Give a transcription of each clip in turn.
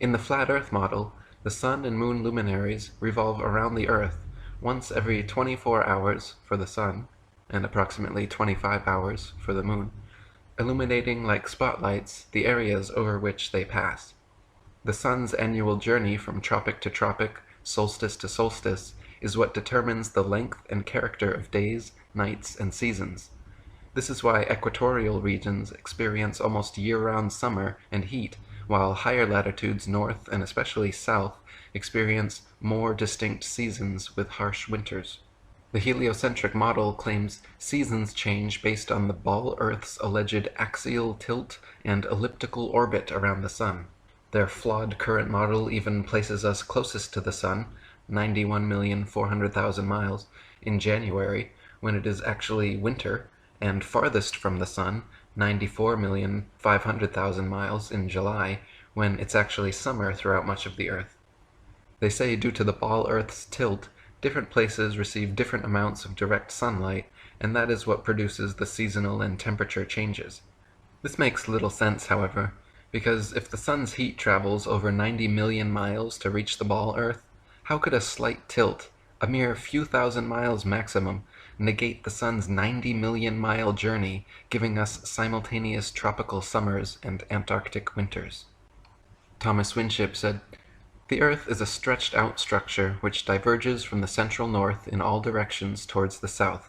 In the flat Earth model, the Sun and Moon luminaries revolve around the Earth once every 24 hours for the Sun, and approximately 25 hours for the Moon, illuminating like spotlights the areas over which they pass. The Sun's annual journey from tropic to tropic, solstice to solstice, is what determines the length and character of days, nights, and seasons. This is why equatorial regions experience almost year-round summer and heat, while higher latitudes north and especially south experience more distinct seasons with harsh winters. The heliocentric model claims seasons change based on the ball Earth's alleged axial tilt and elliptical orbit around the Sun. Their flawed current model even places us closest to the Sun, 91,400,000 miles, in January, when it is actually winter, and farthest from the Sun, 94,500,000 miles, in July, when it's actually summer throughout much of the Earth. They say due to the ball Earth's tilt, different places receive different amounts of direct sunlight, and that is what produces the seasonal and temperature changes. This makes little sense, however, because if the Sun's heat travels over 90 million miles to reach the ball Earth, how could a slight tilt, a mere few thousand miles maximum, negate the Sun's 90 million mile journey, giving us simultaneous tropical summers and Antarctic winters? Thomas Winship said, "The Earth is a stretched-out structure which diverges from the central north in all directions towards the south.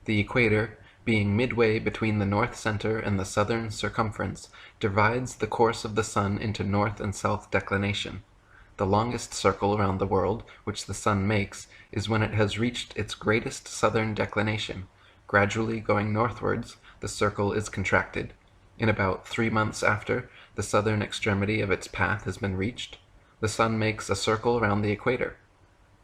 The equator, being midway between the north center and the southern circumference, divides the course of the Sun into north and south declination. The longest circle around the world which the Sun makes is when it has reached its greatest southern declination. Gradually going northwards, the circle is contracted. In about 3 months after the southern extremity of its path has been reached, the Sun makes a circle round the equator.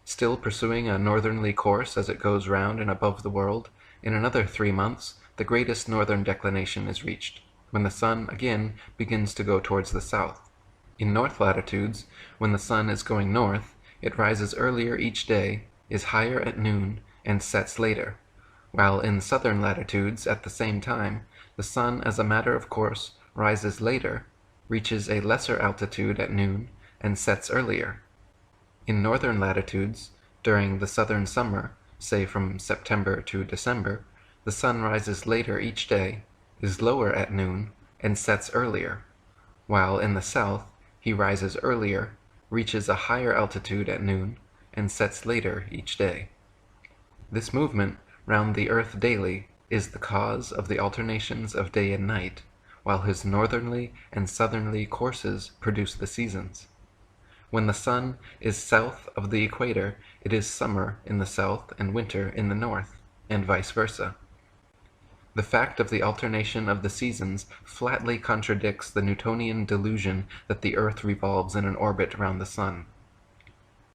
Still pursuing a northerly course as it goes round and above the world, in another 3 months the greatest northern declination is reached, when the Sun again begins to go towards the south. In north latitudes, when the Sun is going north, it rises earlier each day, is higher at noon, and sets later, while in southern latitudes at the same time, the Sun as a matter of course rises later, reaches a lesser altitude at noon, and sets earlier. In northern latitudes, during the southern summer, say from September to December, the Sun rises later each day, is lower at noon, and sets earlier, while in the south he rises earlier, reaches a higher altitude at noon, and sets later each day. This movement round the Earth daily is the cause of the alternations of day and night, while his northerly and southerly courses produce the seasons. When the Sun is south of the equator, it is summer in the south and winter in the north, and vice versa. The fact of the alternation of the seasons flatly contradicts the Newtonian delusion that the Earth revolves in an orbit round the Sun.